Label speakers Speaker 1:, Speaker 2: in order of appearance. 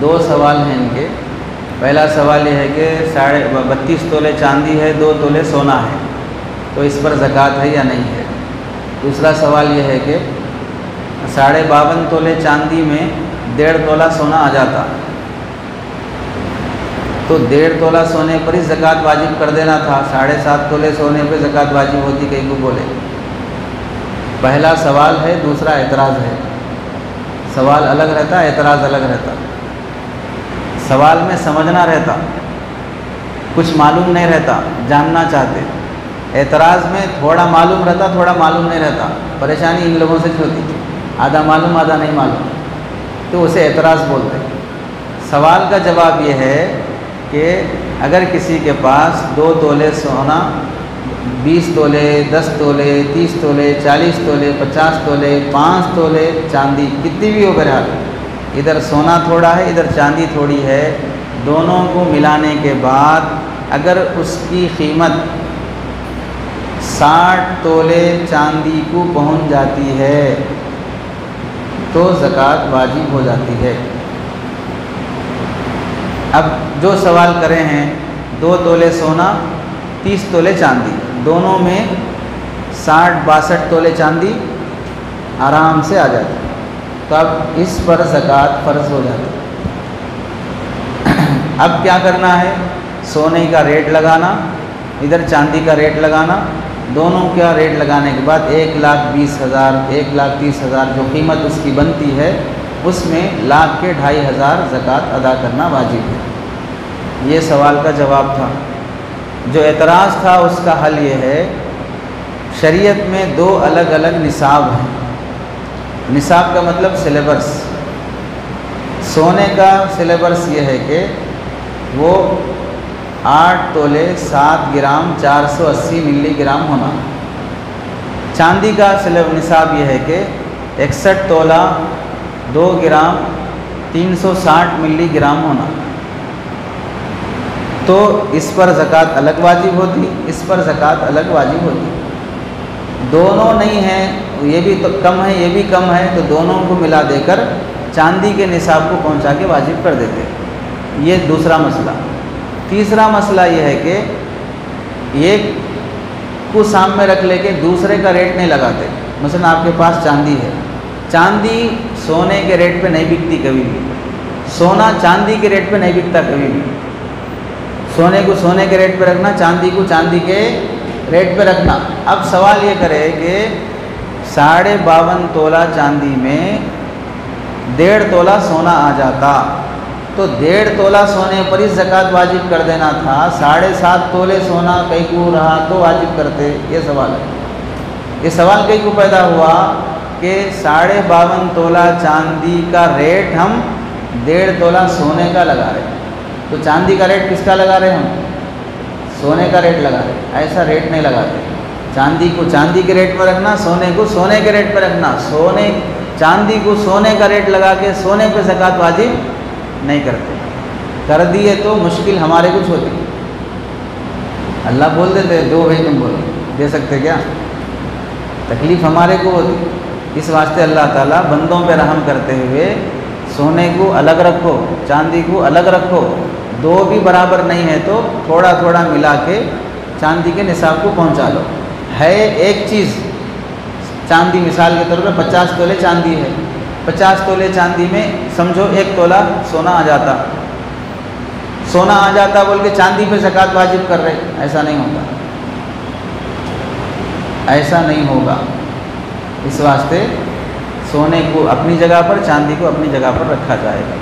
Speaker 1: دو سوال ہیں ان کے۔ پہلا سوال یہ ہے کہ 32.5 تولے چاندی ہے، 2 تولے سونا ہے، تو اس پر زکوٰۃ ہے یا نہیں ہے۔ دوسرا سوال یہ ہے کہ 52.5 تولے چاندی میں 1.5 تولہ سونا آ جاتا، تو 1.5 تولہ سونے پر ہی زکوٰۃ واجب کر دینا تھا، 7.5 تولے سونے پہ زکوٰۃ واجب ہوتی، کہیں کو بولے۔ پہلا سوال ہے، دوسرا اعتراض ہے۔ سوال الگ رہتا، اعتراض الگ رہتا۔ سوال میں سمجھنا رہتا، کچھ معلوم نہیں رہتا، جاننا چاہتے۔ اعتراض میں تھوڑا معلوم رہتا، تھوڑا معلوم نہیں رہتا۔ پریشانی ان لوگوں سے ہوتی، آدھا معلوم آدھا نہیں معلوم، تو اسے اعتراض بولتے۔ سوال کا جواب یہ ہے کہ اگر کسی کے پاس 2 تولے سونا، 20 تولے، 10 تولے، 30 تولے، 40 تولے، 50 تولے، 5 تولے چاندی، کتنی بھی ہو بہرحال، ادھر سونا تھوڑا ہے ادھر چاندی تھوڑی ہے، دونوں کو ملانے کے بعد اگر اس کی قیمت 60 تولے چاندی کو پہنچ جاتی ہے تو زکوٰۃ واجب ہو جاتی ہے۔ اب جو سوال کرے ہیں 2 تولے سونا، 30 تولے چاندی، دونوں میں 60-62 تولے چاندی آرام سے آ جاتی، تو اب اس پر زکوٰۃ فرض ہو جاتی۔ اب کیا کرنا ہے؟ سونے کا ریٹ لگانا، ادھر چاندی کا ریٹ لگانا، دونوں کا ریٹ لگانے کے بعد 1,20,000 1,30,000 جو قیمت اس کی بنتی ہے، اس میں 1,00,000 کے 2,500 زکوٰۃ ادا کرنا واجب ہے۔ یہ سوال کا جواب تھا۔ جو اعتراض تھا اس کا حل یہ ہے، شریعت میں 2 الگ الگ نصاب ہیں۔ نصاب کا مطلب سلیبس۔ سونے کا سلیبس یہ ہے کہ وہ 8 تولے 7 گرام 480 ملی گرام ہونا۔ چاندی کا نصاب یہ ہے کہ 61 تولہ 2 گرام 360 ملی گرام ہونا۔ تو اس پر زکوٰۃ الگ واجب ہوتی، اس پر زکوٰۃ الگ واجب ہوتی۔ دونوں نہیں ہیں، یہ بھی تو کم ہے یہ بھی کم ہے، تو دونوں کو ملا دے کر چاندی کے نصاب کو پہنچا کے واجب کر دیتے۔ یہ دوسرا مسئلہ۔ تیسرا مسئلہ یہ ہے کہ ایک کو سامنے رکھ لے کے دوسرے کا ریٹ نہیں لگاتے۔ مثلا آپ کے پاس چاندی ہے، چاندی سونے کے ریٹ پہ نہیں بکتی کبھی بھی، سونا چاندی کے ریٹ پہ نہیں بکتا کبھی بھی۔ سونے کو سونے کے ریٹ پہ رکھنا، چاندی کو چاندی کے ریٹ پہ رکھنا۔ اب سوال یہ کرے کہ 52.5 تولہ چاندی میں 1.5 تولہ سونا آ جاتا، تو 1.5 تولہ سونے پر ہی زکوٰۃ واجب کر دینا تھا، 7.5 تولے سونا کہیں کو رہا تو واجب کرتے۔ یہ سوال ہے۔ یہ سوال کہیں کو پیدا ہوا کہ 52.5 تولہ چاندی کا ریٹ ہم 1.5 تولہ سونے کا لگا رہے ہیں، تو چاندی کا ریٹ کس کا لگا رہے ہم؟ سونے کا ریٹ لگا رہے۔ ایسا ریٹ نہیں لگاتے۔ چاندی کو چاندی کے ریٹ پر رکھنا، سونے کو سونے کے ریٹ پر رکھنا۔ چاندی کو سونے کا ریٹ لگا کے سونے پہ زکوٰۃ واجب نہیں کرتے۔ کر دیے تو مشکل ہمارے کچھ ہوتی۔ اللہ بول دیتے 2 بھائی تم بولو، دے سکتے کیا؟ تکلیف ہمارے کو ہوتی۔ اس واسطے اللہ تعالیٰ بندوں پہ رحم کرتے ہوئے سونے کو الگ رکھو، چاندی کو الگ رکھو، 2 بھی برابر نہیں ہے تو تھوڑا تھوڑا ملا کے چاندی کے نصاب کو پہنچا لو۔ ہے ایک چیز، چاندی مثال کے طور پہ 50 تولے چاندی ہے، 50 تولے چاندی میں سمجھو 1 تولہ سونا آ جاتا، سونا آ جاتا بول کے چاندی پہ زکوٰۃ واجب کر رہے، ایسا نہیں ہوتا، ایسا نہیں ہوگا۔ اس واسطے سونے کو اپنی جگہ پر، چاندی کو اپنی جگہ پر رکھا جائے گا۔